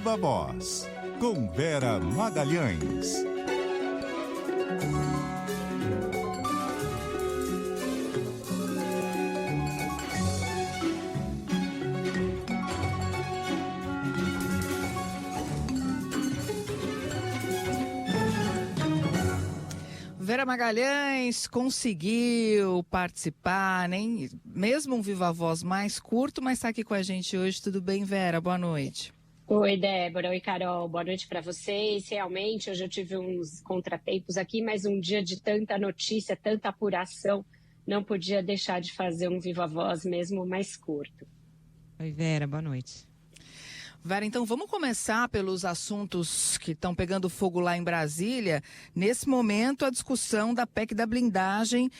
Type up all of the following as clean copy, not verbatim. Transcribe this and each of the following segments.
Viva Voz, com Vera Magalhães. Vera Magalhães conseguiu participar, nem mesmo um Viva Voz mais curto, mas está aqui com a gente hoje. Tudo bem, Vera? Boa noite. Oi, Débora. Oi, Carol. Boa noite para vocês. Realmente, hoje eu tive uns contratempos aqui, mas um dia de tanta notícia, tanta apuração, não podia deixar de fazer um Viva Voz mesmo mais curto. Oi, Vera. Boa noite. Vera, então vamos começar pelos assuntos que estão pegando fogo lá em Brasília. Nesse momento, a discussão da PEC da blindagem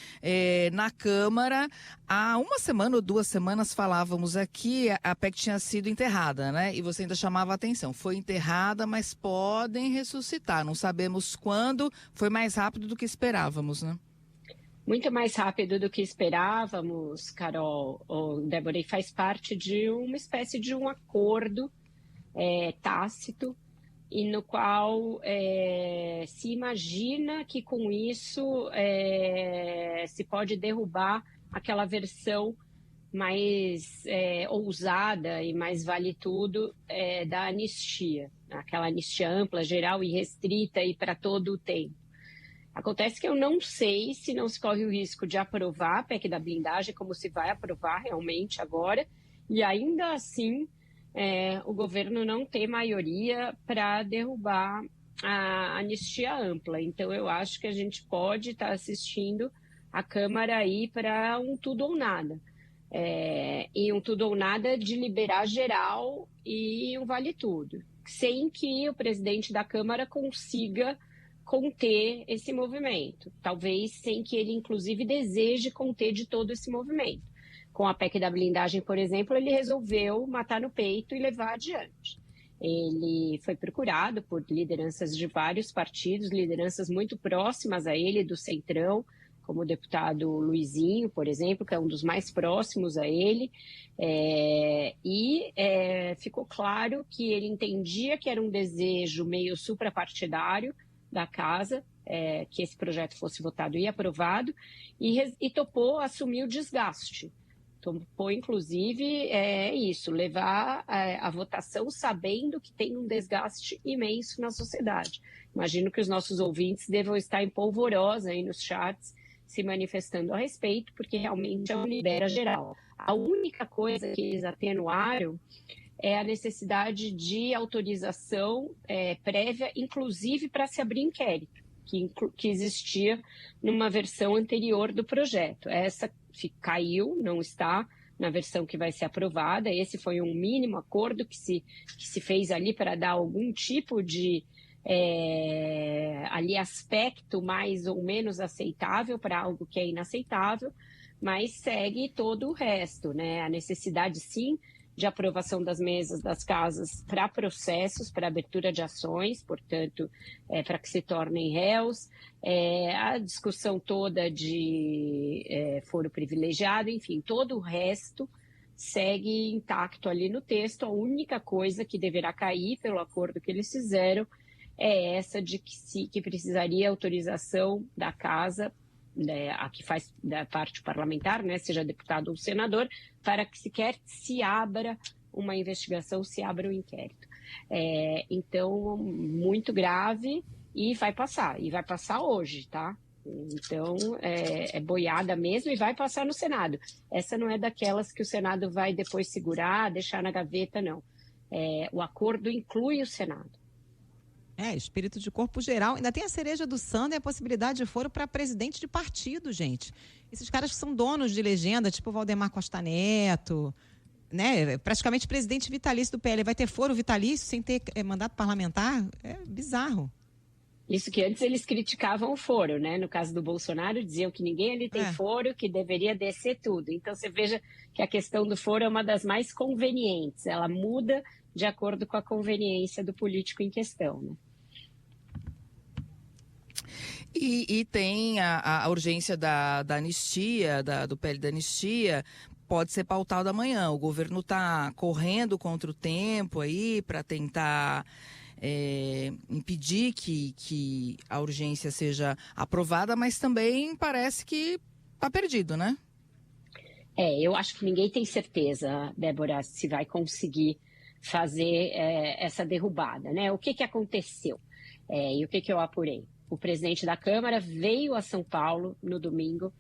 na Câmara. Há uma semana ou 2 semanas falávamos aqui, a PEC tinha sido enterrada, né? E você ainda chamava a atenção. Foi enterrada, mas podem ressuscitar. Não sabemos quando, foi mais rápido do que esperávamos, né? Muito mais rápido do que esperávamos, Carol, Débora, e faz parte de uma espécie de um acordo tácito, e no qual se imagina que com isso se pode derrubar aquela versão mais ousada e mais vale tudo da anistia, aquela anistia ampla, geral e restrita e para todo o tempo. Acontece que eu não sei se não se corre o risco de aprovar a PEC da blindagem, como se vai aprovar realmente agora, e ainda assim o governo não ter maioria para derrubar a anistia ampla. Então, eu acho que a gente pode estar assistindo a Câmara aí para um tudo ou nada. E um tudo ou nada de liberar geral e um vale tudo, sem que o presidente da Câmara consiga conter esse movimento. Talvez sem que ele, inclusive, deseje conter de todo esse movimento. Com a PEC da blindagem, por exemplo, ele resolveu matar no peito e levar adiante. Ele foi procurado por lideranças de vários partidos, lideranças muito próximas a ele, do Centrão, como o deputado Luizinho, por exemplo, que é um dos mais próximos a ele, ficou claro que ele entendia que era um desejo meio suprapartidário da casa, que esse projeto fosse votado e aprovado, e topou assumir o desgaste. Topou, inclusive, levar a votação sabendo que tem um desgaste imenso na sociedade. Imagino que os nossos ouvintes devam estar em polvorosa aí nos chats, se manifestando a respeito, porque realmente é um libera geral. A única coisa que eles atenuaram é a necessidade de autorização prévia, inclusive para se abrir inquérito, que existia numa versão anterior do projeto. Essa caiu, não está na versão que vai ser aprovada. Esse foi um mínimo acordo que se fez ali para dar algum tipo de aspecto mais ou menos aceitável para algo que é inaceitável, mas segue todo o resto, né? A necessidade, sim, de aprovação das mesas das casas para processos, para abertura de ações, portanto, para que se tornem réus, a discussão toda de foro privilegiado, enfim, todo o resto segue intacto ali no texto. A única coisa que deverá cair pelo acordo que eles fizeram é essa de que precisaria autorização da casa, a que faz da parte parlamentar, né, seja deputado ou senador, para que sequer se abra uma investigação, se abra um inquérito. Então, muito grave, e vai passar hoje, tá? Então, é boiada mesmo e vai passar no Senado. Essa não é daquelas que o Senado vai depois segurar, deixar na gaveta, não. O acordo inclui o Senado. Espírito de corpo geral. Ainda tem a cereja do Sandro e a possibilidade de foro para presidente de partido, gente. Esses caras que são donos de legenda, tipo Valdemar Costa Neto, né? Praticamente presidente vitalício do PL. Vai ter foro vitalício sem ter mandato parlamentar? É bizarro. Isso que antes eles criticavam o foro, né? No caso do Bolsonaro, diziam que ninguém ali tem foro, que deveria descer tudo. Então, você veja que a questão do foro é uma das mais convenientes. Ela muda de acordo com a conveniência do político em questão, né? E tem a urgência da anistia, do PL da anistia, pode ser pautada amanhã. O governo está correndo contra o tempo aí para tentar impedir que a urgência seja aprovada, mas também parece que está perdido, né? Eu acho que ninguém tem certeza, Débora, se vai conseguir fazer essa derrubada, né? O que aconteceu? E o que eu apurei? O presidente da Câmara veio a São Paulo no domingo,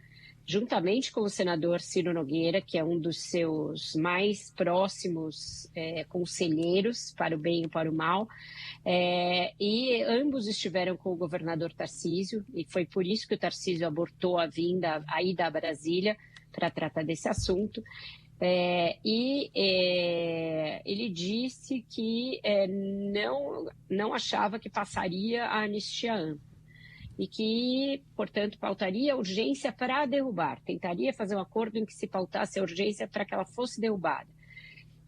juntamente com o senador Ciro Nogueira, que é um dos seus mais próximos conselheiros, para o bem e para o mal, e ambos estiveram com o governador Tarcísio, e foi por isso que o Tarcísio abortou a ida a Brasília para tratar desse assunto. Ele disse que não achava que passaria a anistia ampla e que, portanto, pautaria a urgência para derrubar, tentaria fazer um acordo em que se pautasse a urgência para que ela fosse derrubada.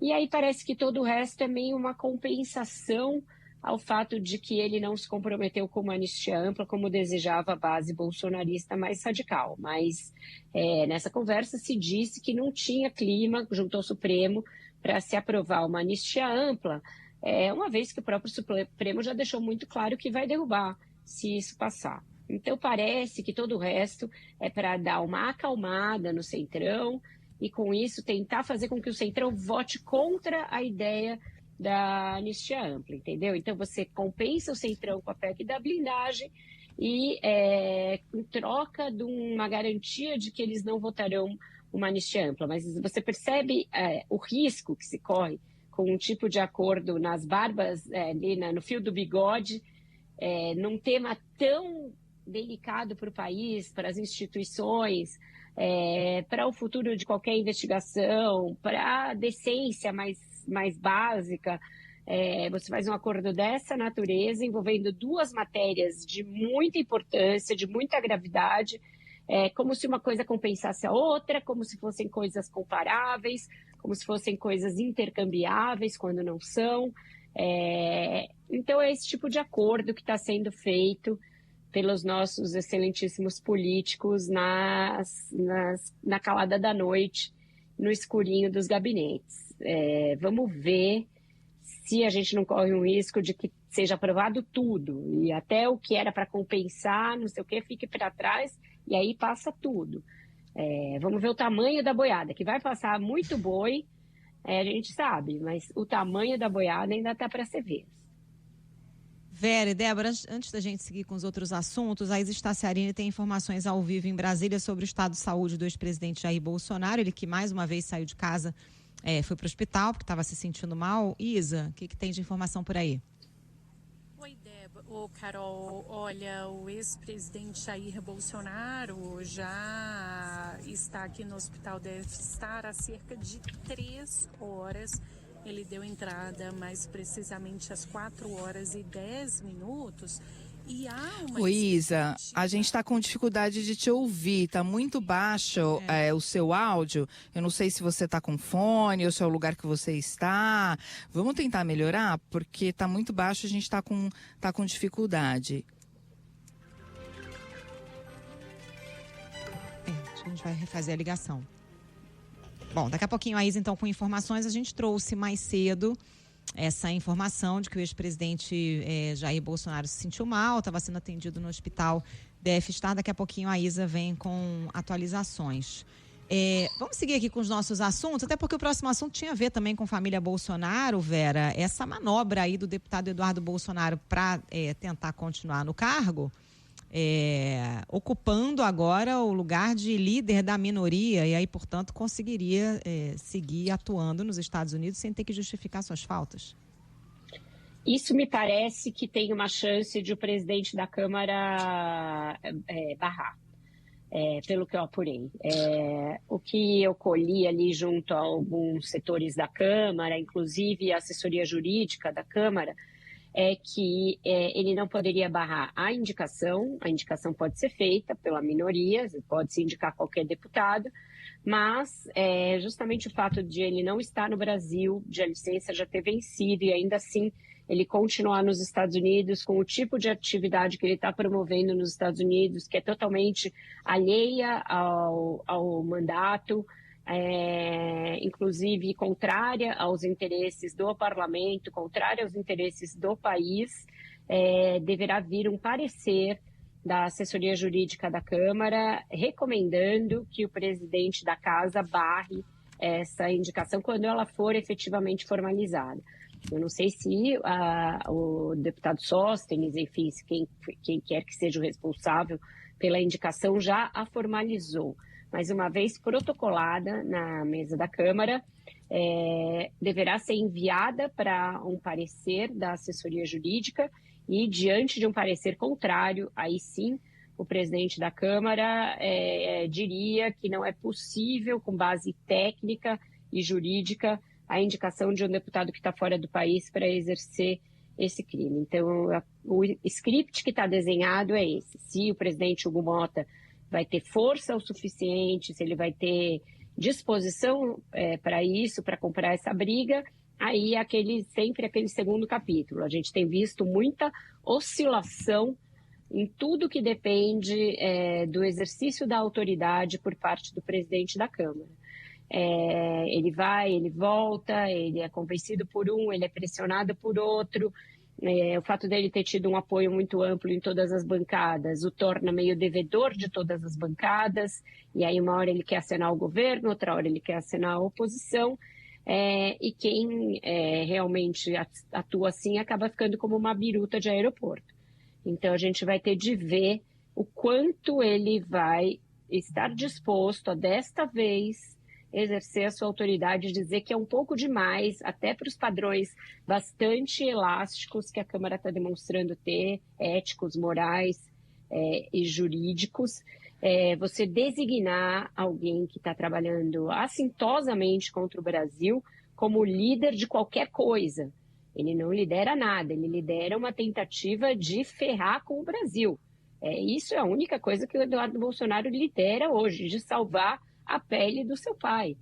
E aí parece que todo o resto é meio uma compensação ao fato de que ele não se comprometeu com uma anistia ampla como desejava a base bolsonarista mais radical. Mas nessa conversa se disse que não tinha clima junto ao Supremo para se aprovar uma anistia ampla, uma vez que o próprio Supremo já deixou muito claro que vai derrubar se isso passar. Então parece que todo o resto é para dar uma acalmada no Centrão e com isso tentar fazer com que o Centrão vote contra a ideia da anistia ampla, entendeu? Então você compensa o Centrão com a PEC da blindagem e em troca de uma garantia de que eles não votarão uma anistia ampla. Mas você percebe o risco que se corre com um tipo de acordo nas barbas, ali no fio do bigode, num tema tão delicado para o país, para as instituições, para o futuro de qualquer investigação, para a decência mais básica. Você faz um acordo dessa natureza envolvendo duas matérias de muita importância, de muita gravidade, como se uma coisa compensasse a outra, como se fossem coisas comparáveis, como se fossem coisas intercambiáveis quando não são. Então é esse tipo de acordo que está sendo feito pelos nossos excelentíssimos políticos na calada da noite, no escurinho dos gabinetes. Vamos ver se a gente não corre um risco de que seja aprovado tudo e até o que era para compensar, não sei o que, fique para trás e aí passa tudo. Vamos ver o tamanho da boiada, que vai passar muito boi, a gente sabe, mas o tamanho da boiada ainda está para ser visto. Vera e Débora, antes da gente seguir com os outros assuntos, a Isa Staciarini tem informações ao vivo em Brasília sobre o estado de saúde do ex-presidente Jair Bolsonaro, ele que mais uma vez saiu de casa, foi para o hospital porque estava se sentindo mal. Isa, o que tem de informação por aí? Oi, Débora. Carol, olha, o ex-presidente Jair Bolsonaro já está aqui no hospital, deve estar há cerca de 3 horas. Ele deu entrada mais precisamente às 4h10. E há uma... Oi, Isa, a gente está com dificuldade de te ouvir, está muito baixo o seu áudio. Eu não sei se você está com fone ou se é o lugar que você está. Vamos tentar melhorar, porque está muito baixo, a gente está com dificuldade. A gente vai refazer a ligação. Bom, daqui a pouquinho a Isa, então, com informações, a gente trouxe mais cedo essa informação de que o ex-presidente Jair Bolsonaro se sentiu mal, estava sendo atendido no hospital DF Star. Daqui a pouquinho a Isa vem com atualizações. Vamos seguir aqui com os nossos assuntos, até porque o próximo assunto tinha a ver também com família Bolsonaro, Vera. Essa manobra aí do deputado Eduardo Bolsonaro para tentar continuar no cargo, ocupando agora o lugar de líder da minoria e aí, portanto, conseguiria seguir atuando nos Estados Unidos sem ter que justificar suas faltas. Isso me parece que tem uma chance de o presidente da Câmara barrar, pelo que eu apurei. O que eu colhi ali junto a alguns setores da Câmara, inclusive a assessoria jurídica da Câmara, é que ele não poderia barrar a indicação pode ser feita pela minoria, pode-se indicar qualquer deputado, mas justamente o fato de ele não estar no Brasil, de a licença já ter vencido e ainda assim ele continuar nos Estados Unidos com o tipo de atividade que ele está promovendo nos Estados Unidos, que é totalmente alheia ao mandato, inclusive contrária aos interesses do parlamento, contrária aos interesses do país, deverá vir um parecer da assessoria jurídica da Câmara recomendando que o presidente da Casa barre essa indicação quando ela for efetivamente formalizada. Eu não sei se o deputado Sóstenes, enfim, quem quer que seja o responsável pela indicação já a formalizou. Mas uma vez protocolada na mesa da Câmara, deverá ser enviada para um parecer da assessoria jurídica e, diante de um parecer contrário, aí sim o presidente da Câmara diria que não é possível, com base técnica e jurídica, a indicação de um deputado que está fora do país para exercer esse crime. Então, o script que está desenhado é esse. Se o presidente Hugo Motta vai ter força o suficiente, se ele vai ter disposição para isso, para comprar essa briga, aí sempre aquele segundo capítulo. A gente tem visto muita oscilação em tudo que depende do exercício da autoridade por parte do presidente da Câmara. Ele vai, ele volta, ele é convencido por um, ele é pressionado por outro. O fato dele ter tido um apoio muito amplo em todas as bancadas o torna meio devedor de todas as bancadas, e aí uma hora ele quer acenar o governo, outra hora ele quer acenar a oposição, e quem realmente atua assim acaba ficando como uma biruta de aeroporto. Então a gente vai ter de ver o quanto ele vai estar disposto a, desta vez, exercer a sua autoridade e dizer que é um pouco demais, até para os padrões bastante elásticos que a Câmara está demonstrando ter, éticos, morais e jurídicos, você designar alguém que está trabalhando assintosamente contra o Brasil como líder de qualquer coisa. Ele não lidera nada, ele lidera uma tentativa de ferrar com o Brasil. Isso é a única coisa que o Eduardo Bolsonaro lidera hoje, de salvar a pele do seu pai.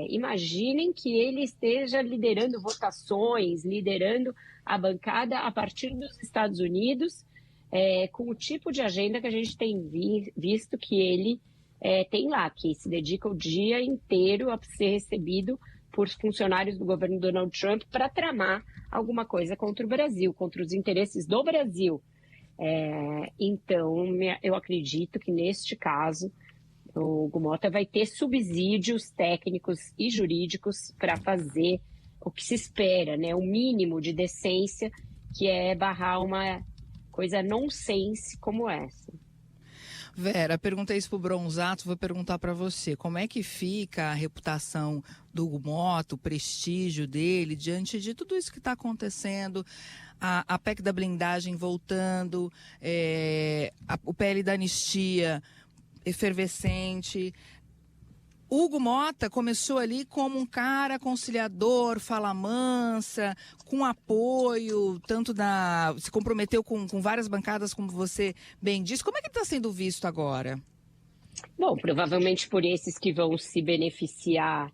Imaginem que ele esteja liderando votações, liderando a bancada a partir dos Estados Unidos, com o tipo de agenda que a gente tem visto que ele tem lá, que se dedica o dia inteiro a ser recebido por funcionários do governo Donald Trump para tramar alguma coisa contra o Brasil, contra os interesses do Brasil. Então, eu acredito que neste caso o Hugo Motta vai ter subsídios técnicos e jurídicos para fazer o que se espera, né? O mínimo de decência, que é barrar uma coisa nonsense como essa. Vera, perguntei isso para o Bronzato, vou perguntar para você. Como é que fica a reputação do Hugo Motta, o prestígio dele, diante de tudo isso que está acontecendo? A PEC da blindagem voltando, o PL da anistia efervescente. Hugo Motta começou ali como um cara conciliador, fala mansa, com apoio, se comprometeu com várias bancadas, como você bem disse. Como é que está sendo visto agora? Bom, provavelmente por esses que vão se beneficiar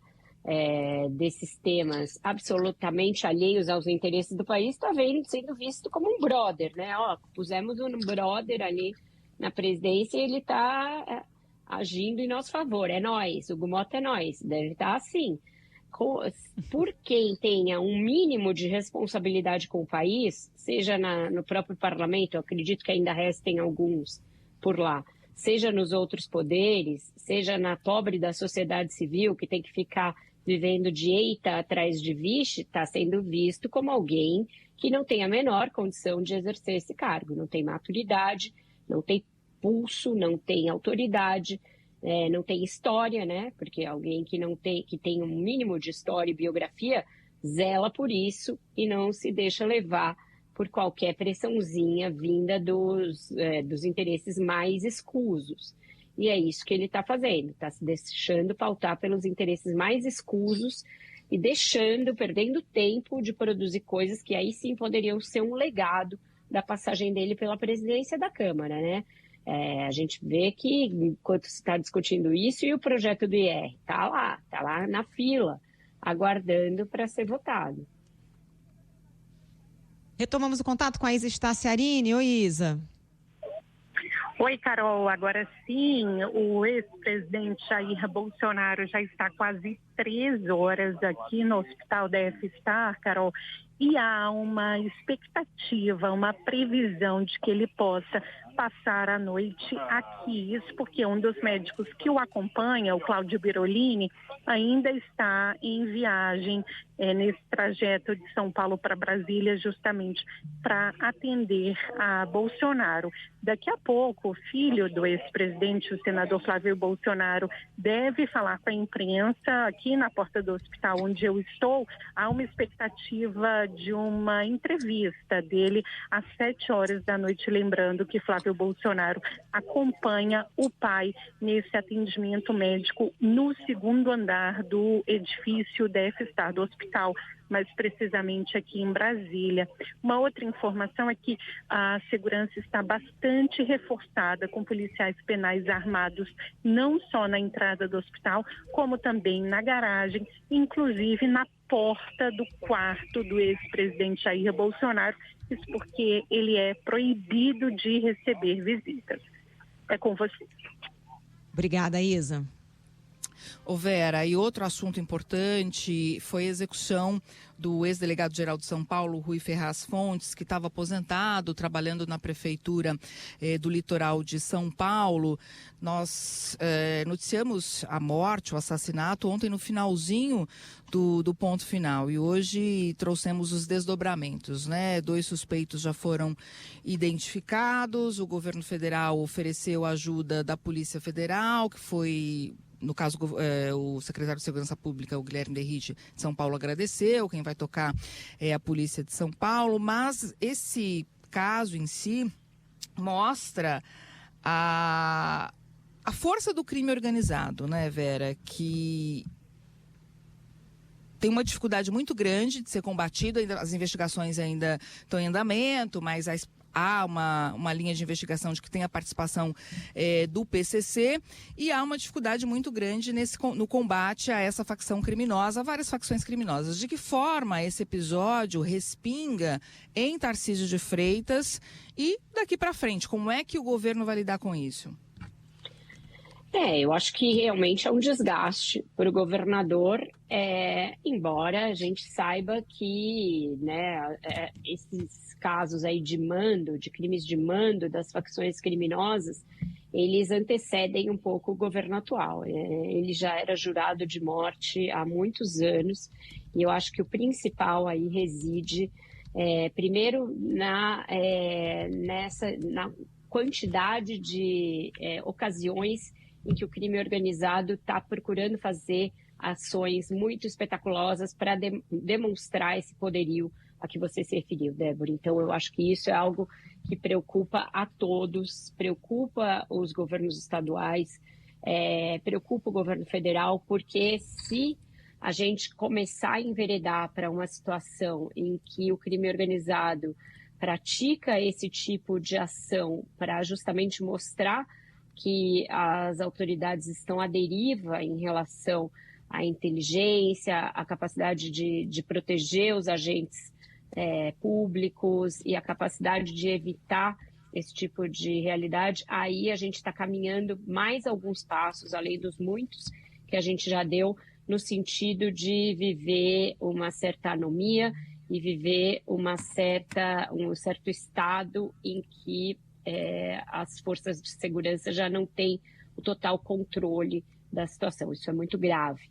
desses temas absolutamente alheios aos interesses do país, está sendo visto como um brother, né? Pusemos um brother ali na presidência e ele está agindo em nosso favor. É nós, o Hugo Motta é nós. Deve estar assim. Por quem tenha um mínimo de responsabilidade com o país, seja no próprio parlamento, eu acredito que ainda restem alguns por lá, seja nos outros poderes, seja na pobre da sociedade civil, que tem que ficar vivendo de eita atrás de vixe, está sendo visto como alguém que não tem a menor condição de exercer esse cargo, não tem maturidade, não tem pulso, não tem autoridade, não tem história, né? Porque alguém que tem um mínimo de história e biografia zela por isso e não se deixa levar por qualquer pressãozinha vinda dos interesses mais escusos. E é isso que ele está fazendo, está se deixando pautar pelos interesses mais escusos e perdendo tempo de produzir coisas que aí sim poderiam ser um legado da passagem dele pela presidência da Câmara, né? A gente vê que, enquanto se está discutindo isso, e o projeto do IR está lá na fila, aguardando para ser votado. Retomamos o contato com a Isa Staciarini. Oi, Isa. Oi, Carol. Agora sim, o ex-presidente Jair Bolsonaro já está quase 3 horas aqui no Hospital DF-Star, Carol, e há uma expectativa, uma previsão de que ele possa passar a noite aqui. Isso porque um dos médicos que o acompanha, o Cláudio Birolini, ainda está em viagem nesse trajeto de São Paulo para Brasília, justamente para atender a Bolsonaro. Daqui a pouco, o filho do ex-presidente, o senador Flávio Bolsonaro, deve falar com a imprensa aqui na porta do hospital onde eu estou. Há uma expectativa de uma entrevista dele às 7 horas da noite, lembrando que Flávio Bolsonaro acompanha o pai nesse atendimento médico no 2º andar do edifício DF-Star, do hospital, mais precisamente aqui em Brasília. Uma outra informação é que a segurança está bastante reforçada com policiais penais armados, não só na entrada do hospital, como também na garagem, inclusive na porta do quarto do ex-presidente Jair Bolsonaro, isso porque ele é proibido de receber visitas. É com você. Obrigada, Isa. Ô Vera, e outro assunto importante foi a execução do ex-delegado-geral de São Paulo, Rui Ferraz Fontes, que estava aposentado, trabalhando na prefeitura do litoral de São Paulo. Nós noticiamos a morte, o assassinato, ontem no finalzinho do ponto final. E hoje trouxemos os desdobramentos, né? 2 suspeitos já foram identificados, o governo federal ofereceu ajuda da Polícia Federal, que foi... No caso, o secretário de Segurança Pública, o Guilherme Derrite, de São Paulo, agradeceu. Quem vai tocar é a Polícia de São Paulo. Mas esse caso em si mostra a força do crime organizado, né, Vera? Que tem uma dificuldade muito grande de ser combatido. As investigações ainda estão em andamento, mas há uma linha de investigação de que tem a participação do PCC e há uma dificuldade muito grande no combate a essa facção criminosa, a várias facções criminosas. De que forma esse episódio respinga em Tarcísio de Freitas e daqui para frente? Como é que o governo vai lidar com isso? Eu acho que realmente é um desgaste para o governador, embora a gente saiba que, né, esses casos aí de mando, de crimes de mando das facções criminosas, eles antecedem um pouco o governo atual. Ele já era jurado de morte há muitos anos e eu acho que o principal aí reside, primeiro, na quantidade de ocasiões em que o crime organizado está procurando fazer ações muito espetaculosas para demonstrar esse poderio a que você se referiu, Débora. Então, eu acho que isso é algo que preocupa a todos, preocupa os governos estaduais, preocupa o governo federal, porque se a gente começar a enveredar para uma situação em que o crime organizado pratica esse tipo de ação para justamente mostrar que as autoridades estão à deriva em relação à inteligência, à capacidade de proteger os agentes públicos e a capacidade de evitar esse tipo de realidade, aí a gente está caminhando mais alguns passos, além dos muitos que a gente já deu, no sentido de viver uma certa anomia e viver um certo estado em que as forças de segurança já não têm o total controle da situação. Isso é muito grave.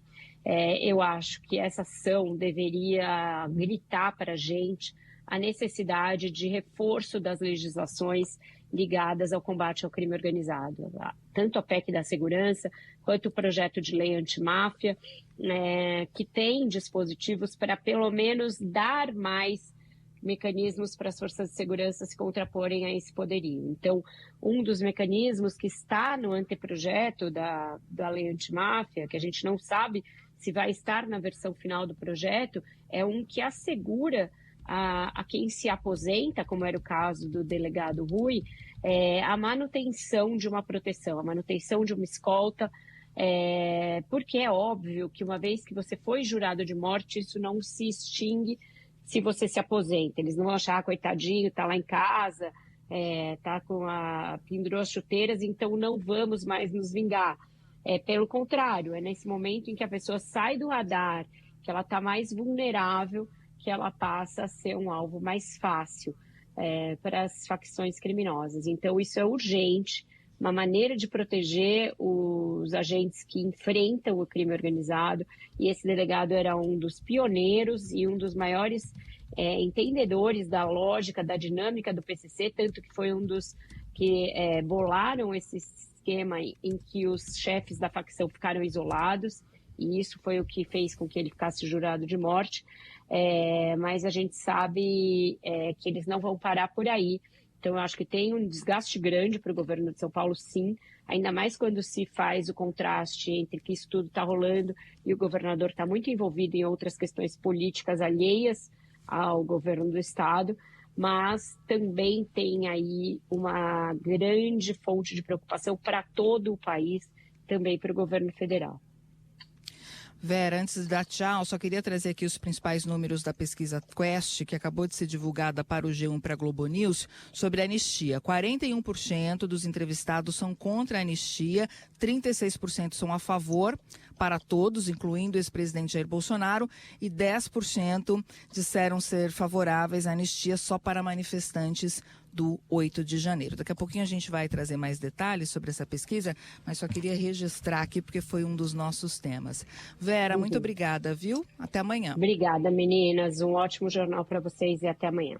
Eu acho que essa ação deveria gritar para a gente a necessidade de reforço das legislações ligadas ao combate ao crime organizado. Tanto a PEC da segurança, quanto o projeto de lei antimáfia, que tem dispositivos para pelo menos dar mais mecanismos para as forças de segurança se contraporem a esse poderio. Então, um dos mecanismos que está no anteprojeto da lei antimáfia, que a gente não sabe se vai estar na versão final do projeto, é um que assegura a quem se aposenta, como era o caso do delegado Rui, a manutenção de uma proteção, a manutenção de uma escolta, porque é óbvio que uma vez que você foi jurado de morte, isso não se extingue se você se aposenta. Eles não vão achar, coitadinho, tá lá em casa, tá pendurou as chuteiras, então não vamos mais nos vingar. Pelo contrário, é nesse momento em que a pessoa sai do radar, que ela está mais vulnerável, que ela passa a ser um alvo mais fácil para as facções criminosas. Então, isso é urgente, uma maneira de proteger os agentes que enfrentam o crime organizado, e esse delegado era um dos pioneiros e um dos maiores entendedores da lógica, da dinâmica do PCC, tanto que foi um dos que bolaram esse esquema em que os chefes da facção ficaram isolados, e isso foi o que fez com que ele ficasse jurado de morte, mas a gente sabe que eles não vão parar por aí. Então, eu acho que tem um desgaste grande para o governo de São Paulo, sim, ainda mais quando se faz o contraste entre que isso tudo está rolando e o governador está muito envolvido em outras questões políticas alheias ao governo do estado, mas também tem aí uma grande fonte de preocupação para todo o país, também para o governo federal. Vera, antes de dar tchau, só queria trazer aqui os principais números da pesquisa Quest, que acabou de ser divulgada para o G1 para a Globo News, sobre a anistia. 41% dos entrevistados são contra a anistia, 36% são a favor para todos, incluindo o ex-presidente Jair Bolsonaro, e 10% disseram ser favoráveis à anistia só para manifestantes do 8 de janeiro. Daqui a pouquinho a gente vai trazer mais detalhes sobre essa pesquisa, mas só queria registrar aqui porque foi um dos nossos temas. Vera, muito obrigada, viu? Até amanhã. Obrigada, meninas. Um ótimo jornal para vocês e até amanhã.